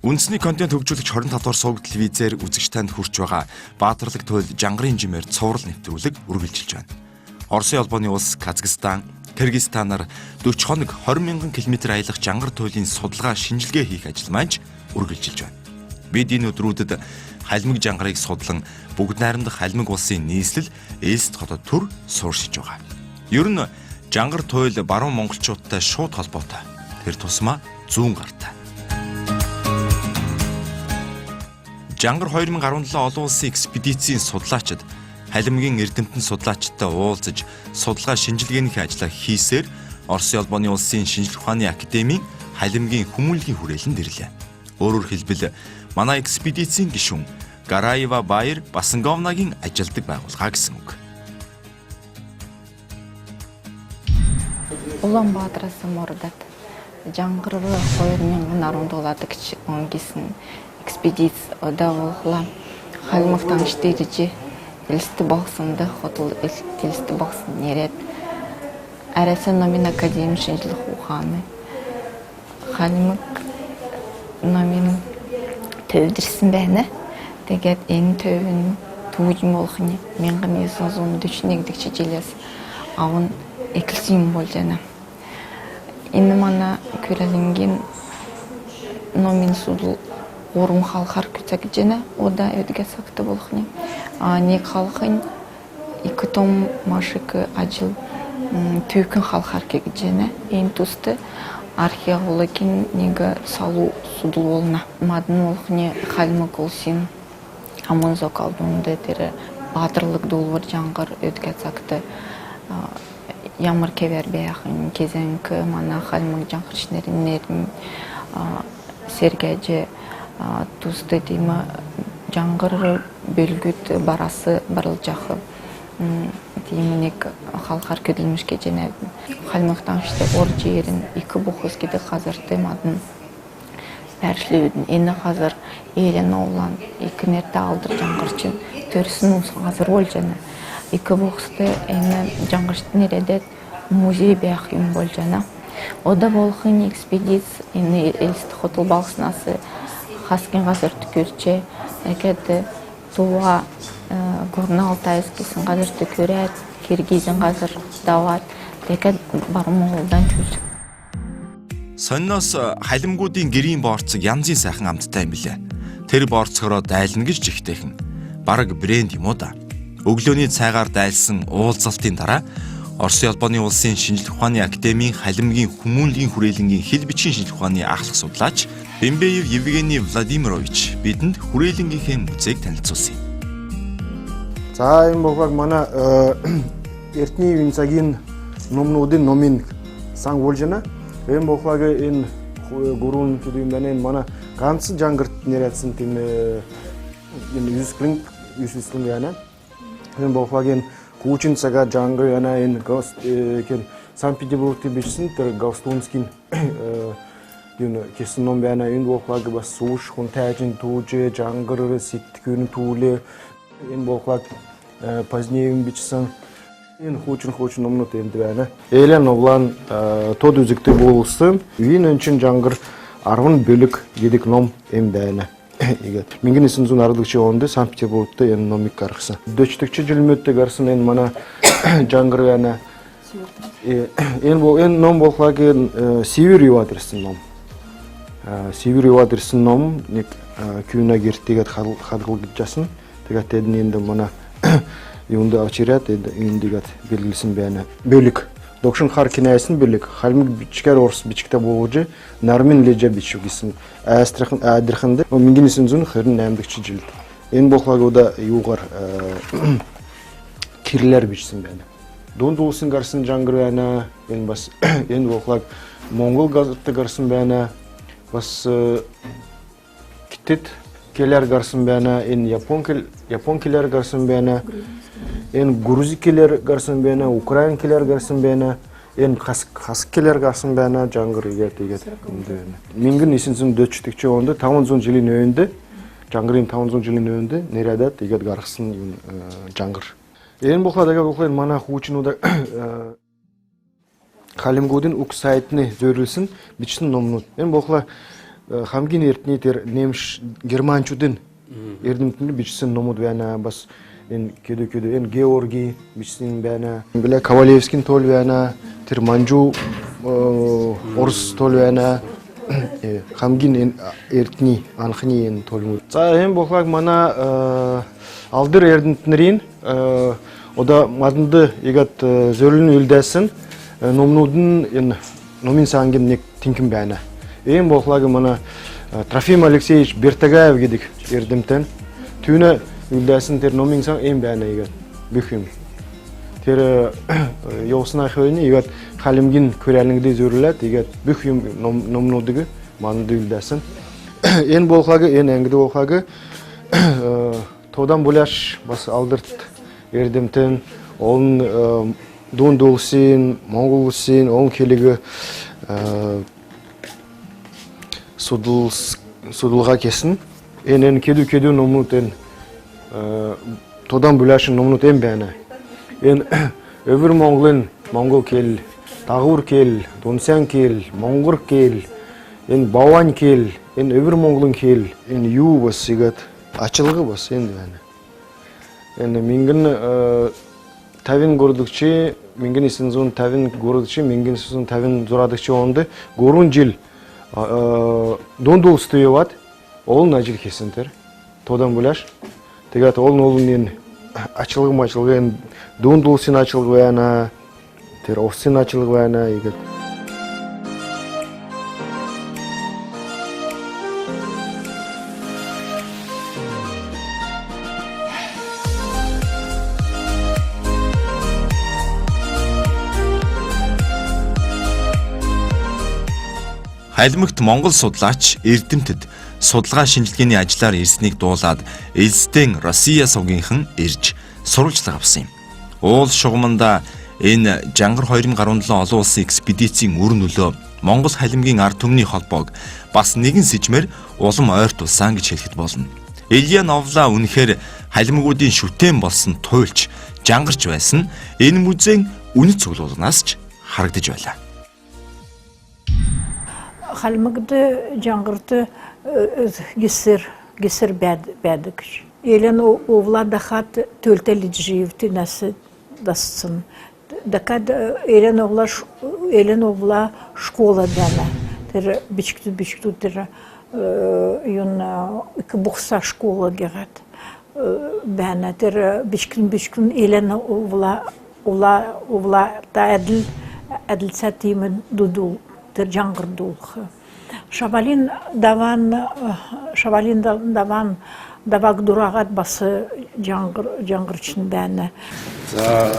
Үндэсний контент хөгжүүлэгч 25 дугаар суваг телевизээр үзэгч танд хүрч байгаа Баатарлаг туйл Жангарын жимээр цуврал нэвтрүүлэг үргэлжилж байна. Оросын улбаны улс Казахстан, Кыргызстанаар 40 хоног 20 мянган км аялах Жангар туйлын судалгаа шинжилгээ хийх ажил маань үргэлжилж байна. Бид энэ өдрүүдэд халимаг Жангарыг судлан бүгд найрамдах халимаг улсын нийслэл Элст хотод төр сууршиж байгаа. Ер нь Жангар туйл баруун монголчуудтай шууд холбоотой. Тэр тусмаа зүүн гартай. Жангар 2017 олон улсын экспедицийн судлаачид халимгийн эрдэмтэн судлаачтай уулзаж судалгаа шинжилгээнийхээ ажлаа хийсээр Оросын улбаны улсын шинжлэх ухааны академийн халимгийн хүмүүнлэгийн хүрээлэнд ирлээ. Өөрөөр хэлбэл манай экспедицийн гишүүн Гараева Баяр Басанговнагийн ажилдаг байгууллага гэсэн үг. Улаанбаатараас мордат Жангар 2017 он гэсэн экспедиц одавлаа халимагтан штийдэж Элст богсонд хотол Элст богсон нэрэд арасан номин академи шинжлэх ухааны халимаг номин төвдөрсөн байна. Тэгээд энэ төвийн түүжим болохны 1941 дэх жилээс аван эхэлсэн болж байна. Энэ манай Кыргызстангийн номин судал урам халахар гэж байна. Ода эдгээр сакта болохны. Нэг халахын iki том машик ажил төвкөн халахар гэж байна. Энэ төстэй археологийн нэг салу судал болно. Мадны болохны халимаг улсын амун зокалдунд дээр Баатарлаг дуулвар Жангар эдгээр сакта ямар кевер бяхын кезенк манай халимаг жангарчнарын нэрн сэргэж төстэй тийм Жангар бэлгүт барасы барылжах тийм нэг халахар көдөлмөш гэж байна. Халимагтан штэ оржирэн iki бухус гэдэг газартай мадн байршлууд энэ газар эрен olan iki нэртэй алдар жангарчин төрсөн ус газар болж байна. Iki бухустай энэ жангарчны нэрэдэд музей байх юм болж байна. Ода болохын экспедиц энэ Элст хотол балснаас хаскин газар тükürче экэд туа Горно-Алтайск гэсэн газар тükürээд Киргизэн газар даваад тэгээд баруун Монголдан төлж. Сонноос халимгуудын гэрийн боорцог янзын сайхан амттай юм билээ. Тэр боорцогороо дайлна гэж жигтэйхэн. Бараг брэнд юм уу да. Өглөөний цайгаар дайлсан уулзалтын дараа Оросын улбаны улсын шинжлэх ухааны академийн халимгийн хүмүүнлэгийн хүрээлэнгийн хэл бичгийн шинжлэх ухааны ахлах судлаач Бембеев Евгений Владимирович бидэнд хүрээлэнгийнхээ музейг танилцуулсан. За энэ бохог манай эртний үеийн цагийн номнуудын номын сан болж байна. Энэ бохог энэ гурван гэдэг юм байна. Энэ манай ганц Жангарт нэрэлсэн тийм энэ юуслын яана. Энэ бохогийн Кучин цагаа Жангар яна энэ гост кен Санкт-Петербургт бичсэн тэр Гаустунскийн энэ гэсэн ном байна. Энэ бохог бас сууш хүн тайжин түүжээ Жангар сэтгэн түүлээ энэ бохог позднее бичсэн энэ хуучин номнууд энд байна. Элен Овлан тод үзэгтэй болсон. Вин өнчин Жангар 10 бөлөг гэдэг ном эм байна. 1916 онд Санкт-Петербургт энэ номыг гаргасан. 40 жилмөдтэй гарсан энэ манай Жангар байна. Энэ ном болохыг Север яваад ирсэн ном. Север яваад ирсэн ном нэг Кюна гэртгээд халгалж жасан. Тэгээд энд манай юунд очираад эндийгээд бэлгэлсэн байна. Бөлөг Докшин хар кинайсан бөлөг халимаг бичгээр урс бичгтээ бууж нармын лежа бичүү гэсэн айстрахын айдраханд 1928 дэх жилд энэ бохлагуудаа юугаар кирлэр бичсэн байна. Дунд улсын гарсан Жангар байна. Энэ бас энэ бохлаг Монгол газарт гарсан байна. Бас китэд келэр гарсан байна. Энэ Япон келэр гарсан байна. Энэ грузикелер гарсан байна, украин келер гарсан байна, энэ хаск келер гарсан байна, Жангар игээд энэ байна. 1940 онд 500 жилийн өөнд Жангарын 500 жилийн өөнд нэрэдэд игээд гаргасан юм Жангар. Энэ бохлагыг манай хүүчнүүд халимгуудын үг сайтны зориулсан бичсэн номнууд. Энэ бохлаа хамгин эртний тэр немш германчуудын эрдэмтэн бичсэн номууд байна. Бас энэ кеду энэ Георги бичсэн байна. Бэлэ Ковалевскийн тоол байна. Тэр манжу орс тоол байна. Хамгин эртний анхны энэ тоолмууд. За энэ бохлаг манай алдар эрдэмтнэрийн ода маданд ягат зөрлөн үлдээсэн номнууд нь энэ номын сангийн нэг тинхэн байна. Энэ бохлаг манай Трофим Алексеевич Бертагаев гэдэг эрдэмтэн түүнэ үлдээсэн тэр номын сан энэ байна ягат бүх юм. Тэр явснаа хойно ягат халимгин күрэлэнгдээ зөрлөөд ягат бүх юм номнуудыг манд үлдээсэн. Энэ бохлаг энэ ангид бохлаг тодан булаш бас алдарт эрдэмтэн он дунд улсын Монгол улсын он хэлэг судалгаа хийсэн. Энэ кеду номнууд энэ тодан булаш номнууд юм байна. Энэ өвөр Монголын монгол хэл, дагвар хэл, дунсан хэл, монгор хэл, энэ баван хэл, энэ өвөр монголын хэл, энэ юу бас игээд ачилга бас энэ байна. Энэ мингэн 50 гурдагчи 1950 1956 онд 3 жил дунд улстай яваад олон ажил хийсэн тэр тодан булаш. Тэгээд олон ачилга дунд улсын ачилга байна. Тэр улсын ачилга байна игээд. Халимагт Монгол судлаач эрдэмтэд судалгаа шинжилгээний ажлаар ирснийг дуулаад элсдэн Россия сувгийнхан ирж сурвалжлага авсан юм. Уул шугаманда энэ Жангар 2017 олон улсын экспедицийн үр нөлөө Монгол халимгийн ард түмний холбоог бас нэгэн сэжмээр улам ойртуулсан гэж хэлэхэд болно. Илья Новла үнэхээр халимгуудын шүтэн болсон туйлч жангарч байсан энэ музейн үнэт цуглуулгаас ч харагдаж байлаа. Халимагды жангарты гисер бәдік. Елен овлада хат төлтелі живті нәсі дассын. Дакад елен овла школа бәна. Тер бичкту тер юн икі бұқса школа герат бәна. Тер бичкін елен овла да әділ сәтімі дуду. Тэр жангыр дулхы. Шавалин давак дурагат басы жангырчын бәні. За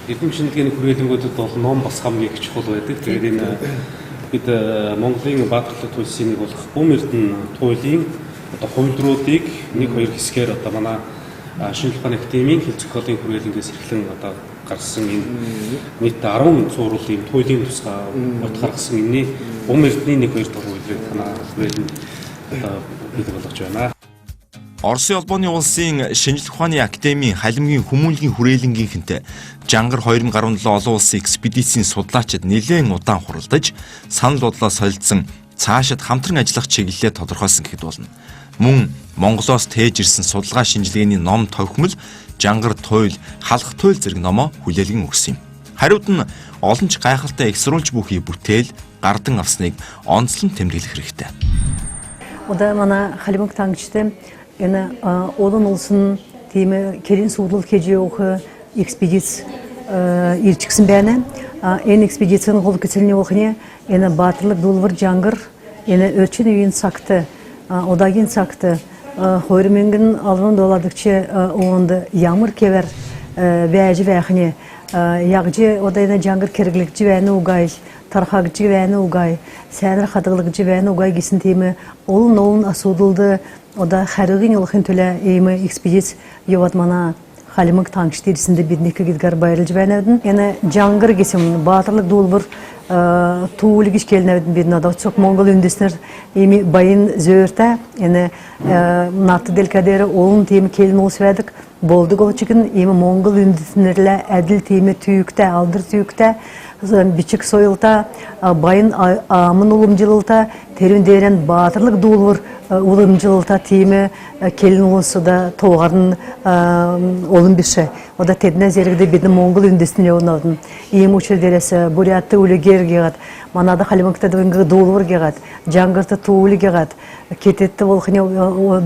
эдгээр шинжилгээний хүрээлэнгүүдэд бол ном бас хамгийн их чухал байдаг. Тэгээд энэ бид Монголын баатарлаг туйлсыг болох бөм эрдэнэ туйлын одоо хувилдруудыг нэг хоёр хэсгээр одоо манай шинжилгээ ухааны академийн хэл зохиолын хүрээлэнгээс эхлэн одоо гарсан энэ нийт 10 цуврал ийм туйлын тусгай бот гаргасан энэний бөм эрдний нэг хоёр дахь үйлрэл танаа хүрээлэн одоо бий болгож байна. Оросын улбооны улсын шинжилгээ ухааны академийн халимгийн хүмүүнлэгийн хүрээлэнгийнхэнтэй Жангар 2017 олон улсын экспедицийн судлаачид нэлээд удаан хуралдаж санал бодлоо солилцсон цаашид хамтран ажиллах чиглэлээ тодорхойлсон гэхэд болно. Мөн Монголоос тээж ирсэн судалгаа шинжилгээний ном товхимол Жангар туйл, халах туйл зэрэг номоо хүлээлгэн өгсөн юм. Хариуд нь олон ч гайхалтай эксруулж бүхий бүтээл гардан авсныг онцлон тэмдэглэх хэрэгтэй. Ода манай халимаг тангчтай энэ олон улсын тийм керин судалт хийж явах экспедиц ирчихсэн байна. Энэ экспедицийн гол гэцэлний ухны энэ баатарлаг дулвар Жангар энэ өрчин үеийн цагт одаагийн цагт $20,000 онд ямар кевер вяжи вяхни ягжи одайна Жангар керглэгжи байна угай тархагжи байна угай сайнар хадгалагжи байна угай гэсэн тийм олон асуудалды ода харигын улхын төлө ийм экспедиц яваад манай халимаг тангчт ирсэндэ биднийх гэдгээр баярлж байна. Энэ Жангар гэсэн баатарлаг дулбар туулгиш келнэвдэн бид надад цог Монгол үндэснэр ими баян зөөртэ энэ нат делкадер олон тийм келн улс байдаг болдуг олчигэн ими Монгол үндэснэрлэ адил тийм түйükte алдар түйükte бичик сойылта, байын амын улымжылылта, теріндерін батырлық дулвыр улымжылылта тиімі келін олысы да тоғарын олым біше. Ода тедіне зерігді бедін Моңғол үндесіне оңалдың. Ием учелдересі бурятты үлігер кеғат, манады қалимықтадығынғы дулвыр кеғат, жаңғырты туылы кеғат, кететті олқыне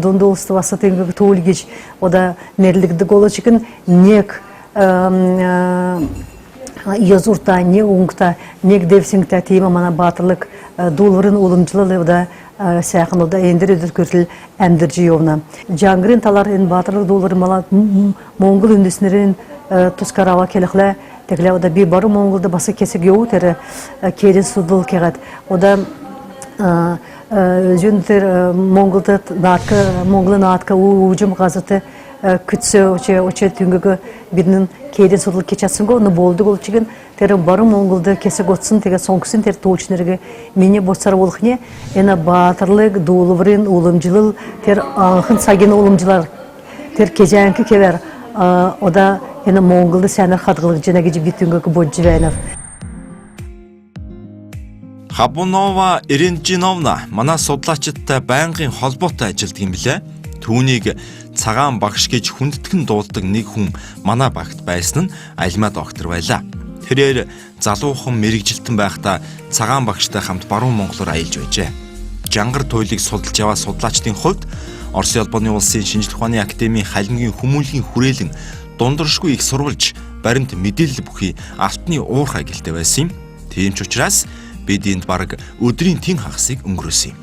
донды олысты васытыңғы туылы кеч. Ода нерлігді голы чекін нек язурта, не уңқта, нек девсіңгта тиімі мана батырлық дулвырын олымжылылы да сәқін ода әндір өдір көртіл әмдір жиовна. Жаңғырын талар ен батырлық дулвырын мала Моңғол үндесінерін тұскарава келіқлі, тәкілі ода бей бары Моңғолды басы кесік еу тәрі керен судыл кеғат. Ода жөндір Моңғолы наатқа ұжым ғазыты күтсі оче түнгігі бірінің кейден сұдылы кечатсын оны болды ол чеген тәрі бары Моңғолды кесік отсын теге соңқысын тәрі толчынырғы мене боссар олықне әні батырлық дуылывырын олымжылыл тәр аңқын саген олымжылар тәр кежәңкі кевер ода әні Моңғолды сәнір қадғылық женеге жібі түнгігі боджы вәйнав. Хабунова Иринжиновна манай судлаачидтай байнгын холбоотой ажилдаг юм билээ. Түүнийг цагаан багш гэж хүндэтгэн дуулдаг нэг хүн манай багт байсан нь Альма доктор байлаа. Тэрээр залуухан мэрэгжилтэн байхдаа цагаан багштай хамт баруун Монголоор аялж байжээ. Жангар туйлыг судалж яваа судлаачдын хувьд Оросын албаны улсын шинжлэх ухааны академийн халингийн хүмүүнлэгийн хүрээлэн дундуршгүй их сурвалж баримт мэдээлэл бүхий алтны уурхай гэлтэй байсан юм. Тийм ч учраас бид энд бараг өдрийн тэн хагасыг өнгөрөөсөн юм.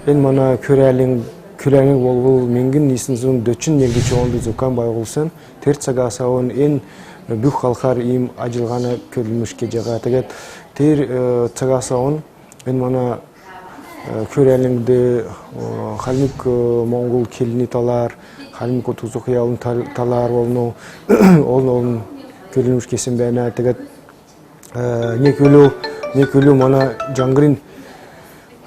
Ben mana körəling bolğul mingin nisinin döçün nelgi çoğundu zukan bayğulsun. Tertsaga sağın en büyük halkar im acılğana körülmüş gecega. Teget ter tsaga sağın ben mana körəlingde halmik Mongol kelini talar, halmik otuzuk yalın talar olnu, olun körülmüş kesin bana. Teget ne külü mana jangrin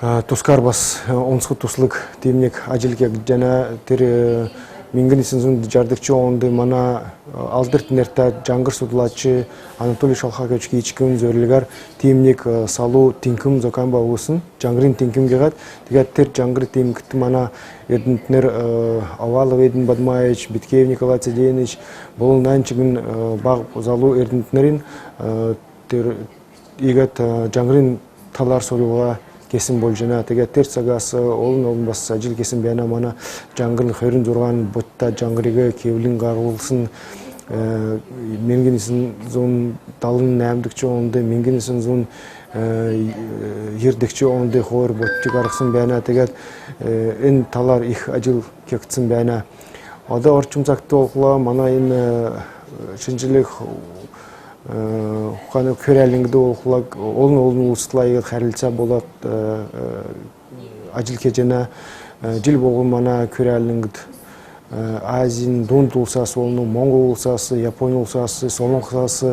Тускар бас онсқы туслык демнек ажилге жана тер Мингэн 1960 онд манай алдарт нэртэй жангар судлаачы Анатолий Шалхагович Кичкэн зорилгаар тийм нэг салуу тинкэм зохион байгуулсан. Жангарын тинкэмгээд тэгээд тэр жангар тинкэт манай эрдэмтнэр Авалов Эден Бадмаевич, Биткеев Николай Цеденович болон нанчигэн баг залуу эрдэмтнэрийн тэр игээд жангарын талаар сурууга kesin болжана. Тэгээд тэр цагаас олон бас ажил хийсэн байна. Манай жангар 26 бутта жангрыг кевлэн гаргуулсан 1978 онд 1990 онд хоор ботчиг гаргасан байна. Тэгээд энэ талаар их ажил хийгдсэн байна. Одоо орчин цагт боллоо манай энэ шинжлэх ухааны хүрээлэнгд боллог олон улслайг харилцаа болоод ажил хийж байна. Жил болгон манай хүрээлэнгд Азийн дунд улсаас болон Монгол улсаас, Японы улсаас, Солонгосоос,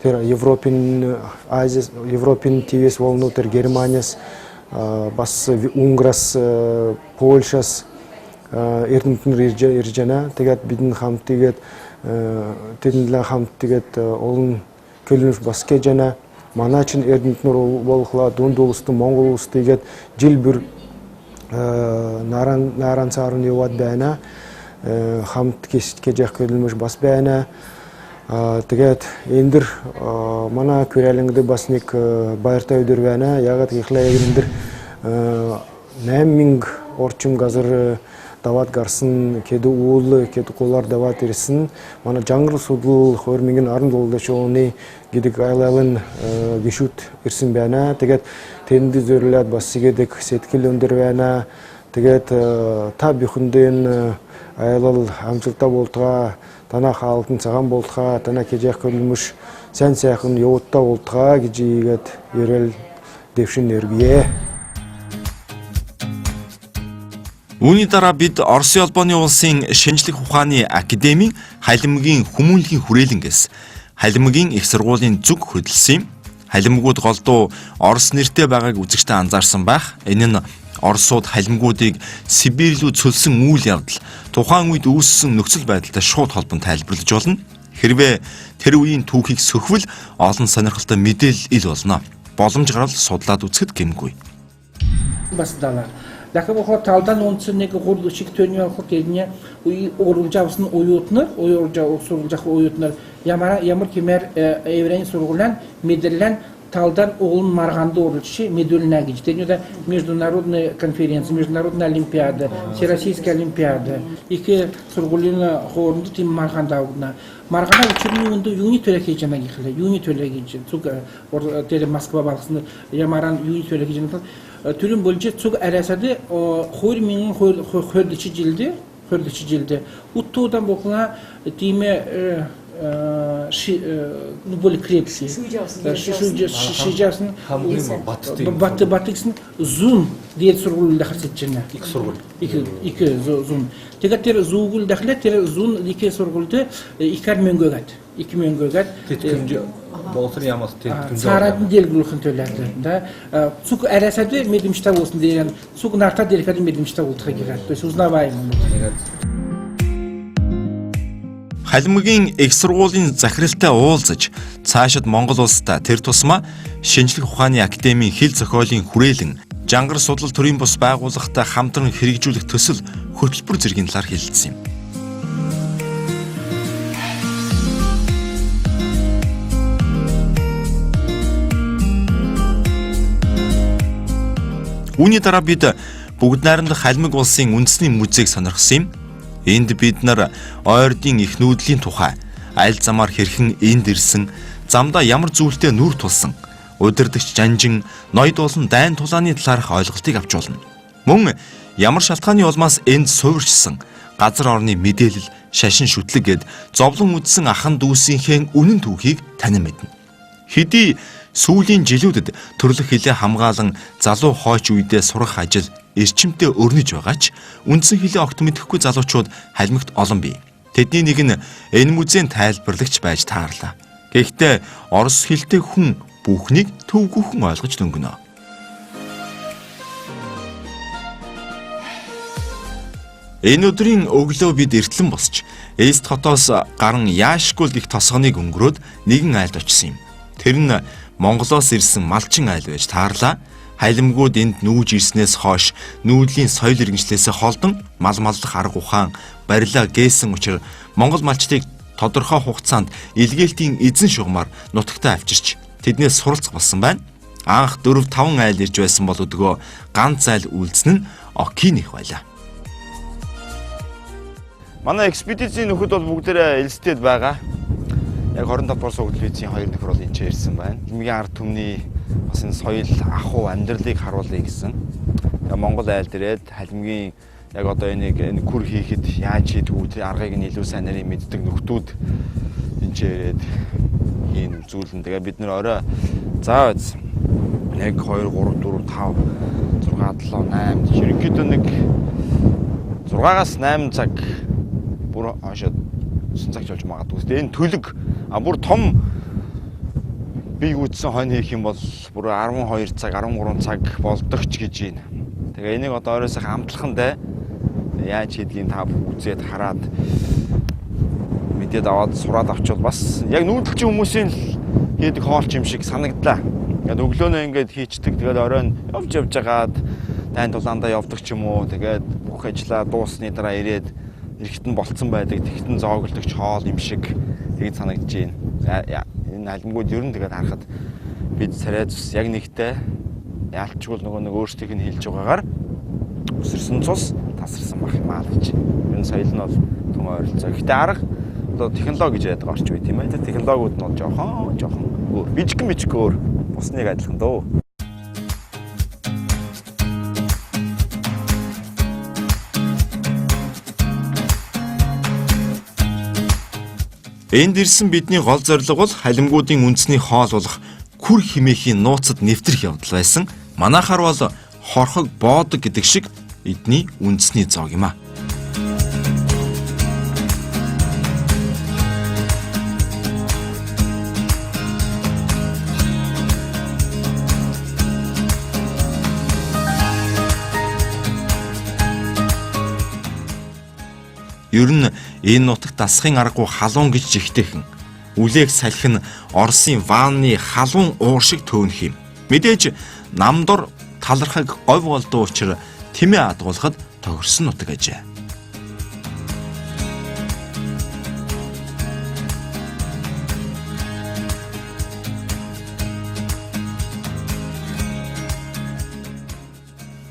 тэр Европын ТВ-с болон тэр Германиас, бас Унграас, Польшаас эрдэмтнэр ирж байна. Тэгээд бидний хамт тэгээд тэднэлээ хамт тэгээд олон көлөнс бас гэж байна. Манай чинь эрдэмтнэр болохлаа дунд улстай Монгол улс тэгээд жил бүр наран цаарны яваад байна. Хамт гэж явах көлөнс бас байна. Тэгээд энэ дэр манай хүрээлэнгд бас нэг баяртай өдөр байна. Ягаад гэвэл энэ дэр 8000 орчим газар даваад гарсан, кеду уул, кеду колар даваад ирсэн. Манай жангар судал 2017 оны гэдэг айлын гişүүд ирсэн байна. Тэгээд тэнд зөвлөд бас игэдэг сэтгэл өндөр байна. Тэгээд та бүхэндээ айлал амжилттай болтугай, танаа хаалтан цагаан болтугай, танаа кежих хөлмөш сайн сайхан явуудтай болтугай гэж игээд ерөөл дэвшин нэргье. Үүний дараа бид Оросын улбооны улсын шинжлэх ухааны академийн халимгийн хүмүүнлэгийн хүрээлэнгээс халимгийн их сургуулийн зүг хөдөлсөн. Халимгууд голдуу Орос нэртэй байгааг үзэгчтэй анзаарсан байх. Энэ нь Оросууд халимгуудыг Сибирь рүү цөлсөн үйл явдал тухайн үед үүссэн нөхцөл байдалтай шууд холбон тайлбарлаж болно. Хэрвээ тэр үеийн түүхийг сөхвөл олон сонирхолтой мэдээлэл ил болно. Боломж гарвал судлаад үзэхэд гэмгүй. Басдалар. Дахин бохот талдан онцсон нэг гурд шиг төний авах гэдня ууржавсан уютнар, ууржах уютнар ямар кемер еврей сургуулан медэллен талдан угун марганды уручи медульна гэж. Тэнийг международная конференция, международная олимпиада, всероссийская олимпиада. Их сургуулийн хооронд тийм марганда угна. Маргана учирны өндө юуны төлөв хийж байгаа гэхлээр юуны төлөв гэж зүг тэр Москва балгасны ямаран юуны төлөв хийж байгаа Türün boyunca çok arasada hürminin hürdiçi cildi. Uttuğdan bakılan dime böyle krepsi. Şişeceksin. Batıksın. Zoom diye sorgulu dahsetçene. İki zoom. Tekrar zoogul dahlet, zoom iki sorgulda ikar mengögat. İki mengögat. Bolsun yaması tetkünce. Saradın delgülükün töllerdi. Çok arasada medimşta olsun diyen, çok narta delikadı medimşta olduğa girer. Uznavayım. Халимгийн их сургуулийн захиралтай уулзаж цаашид Монгол улстай тэр тусмаа шинжлэх ухааны академийн хил зохиолын хүрээлэн жангар судлал төрийн бус байгууллагатай хамтран хэрэгжүүлэх төсөл хөтөлбөр зэргийн талаар хэлэлцсэн юм. Үүний дараа бид бүгд найрамдах халимг улсын үндэсний музейг сонирхсан юм. Энд бид нар ойрдын их нүүдлийн тухай, аль замаар хэрхэн энд ирсэн, замдаа ямар зүйлтэй нүр тулсан, удирдагч жанжин, ноёд болон дайн тулааны талаарх ойлголтыг авч болно. Мөн ямар шалтгааны улмаас энд суурьшсан, газар орны мэдээлэл, шашин шүтлэг гэд зовлон үдсэн ахан дүүсийнхээ үнэн түүхийг танин мэднэ. Хэдий сүүлийн жилүүдэд төрлөх хилээ хамгаалan залуу хойч үедээ сурах ажил эрчимтэй өрнөж байгаа ч үндсэн хилээ огт мэдэхгүй залуучууд халимгт олон бий. Тэдний нэг нь энэ музейн тайлбарлагч байж таарлаа. Гэхдээ орос хэлтэй хүн бүхнийг төвгүйхэн ойлгож дөнгөнө. Энэ өдрийн өглөө бид эртлэн босч Эст хотоос гарan Яашкул гих тосгоныг өнгөрөөд нэгэн айлд очсон юм. Тэр нь Монголоос ирсэн малчин айл байж таарлаа. Хайлмгууд энд нүүж ирснээс хойш нүүдлийн соёл иргэншлээсээ холдон мал маллах арга ухаан барилаа гээсэн учраас Монгол малчдыг тодорхой хугацаанд илгээлтийн эзэн шугамар нутагтаа авчирч тэднээс суралцах болсон байна. Анх 4-5 айл ирж байсан бол өдгөө ганц айл үйлдсэн нь Окиных байлаа. Манай экспедицийн нөхөд бол бүгдээрээ элстэд байгаа. Яг 25 дугаар сугт телевизийн 2 нөхөр бол энэ ирсэн байна. Хамгийн ард түмний бас энэ соёл ахуй амьдралыг харуулъя гэсэн. Монгол айл дээрээд халимгийн яг одоо энийг күр хийхэд яаж хийдэг үү аргыг нь илүү сайн нарийн мэддэг нөхдүүд энэ ч ирээд хийн үзүүлэн. Тэгээ бид нэр орой заа биз. 1 2 3 4 5 6 7 8 ерөнхийдөө нэг 6-аас 8 цаг бүр хашаад 9 цагч болж магадгүй. Тэгээ энэ төлөг бүр том бие үүссэн хонь хийх юм бол бүр 12 цаг 13 цаг болдог ч гэж байна. Тэгээ энийг одоо оройсоо амтлахандаа яаж хийдгийг та үзээд хараад мэдээд аваад сураад авчвал бас яг нүүдэлчин хүмүүсийн хийдэг хоолч юм шиг санагдлаа. Ингээд өглөөнөө ингээд хийчдэг. Тэгээд оройн явж жагаад дайнд дулаандаа явдаг ч юм уу. Тэгээд бүх ажлаа дуусны дараа ирээд эрэхтэн болцсон байдаг. Тэгтэн зоогдогч хоол юм шиг тэгж санагдаж байна. Энэ алимгууд ер нь тэгээд харахад бид царай зүс яг нэгтэй яалчгүй нэг өөрсдийнх нь хэлж байгаагаар өсөрсөн цус тасарсан бах юм аа гэж. Энэ соёл нь бол түн ойролцоо. Гэхдээ арга одоо технологи гэж яриад байгаа орч үе тийм ээ. Тэр технологиуд нь бол жоохон өөр. Бижиг өөр. Бусныг адилхан дөө. Энд ирсэн бидний гол зорилго бол халимгуудын үндэсний хоол болох күр химээхийн нууцад нэвтрэх явдал байсан. Манайхаар бол хорхог боодог гэдэг шиг эдний үндэсний зоог юм аа. Ер нь энэ нутагт дасахын аргагүй халуун гэж жигтэйхэн. Үлээх салхи нь Оросын ванны халуун уур шиг төөнөх юм. Мэдээж намдор талархаг говь голдуу учраас тэмээ адгуулахад тохирсон нутаг ажээ.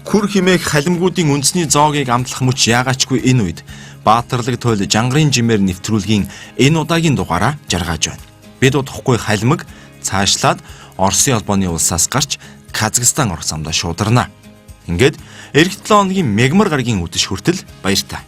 Күр химээх халимгуудын үндэсний зоогийг амтлах мөч яагаачгүй энэ үед Баатарлаг туйл Жангарын жимээр нэвтрүүлгийн энэ удаагийн дугаараа жаргаж байна. Бид удахгүй халимаг цаашлаад Оросын албаны улсаас гарч Казахстан орох замдаа шуударна. Ингээд эх 7 хоногийн мегмар гарагийн үдэш хүртэл баяртай.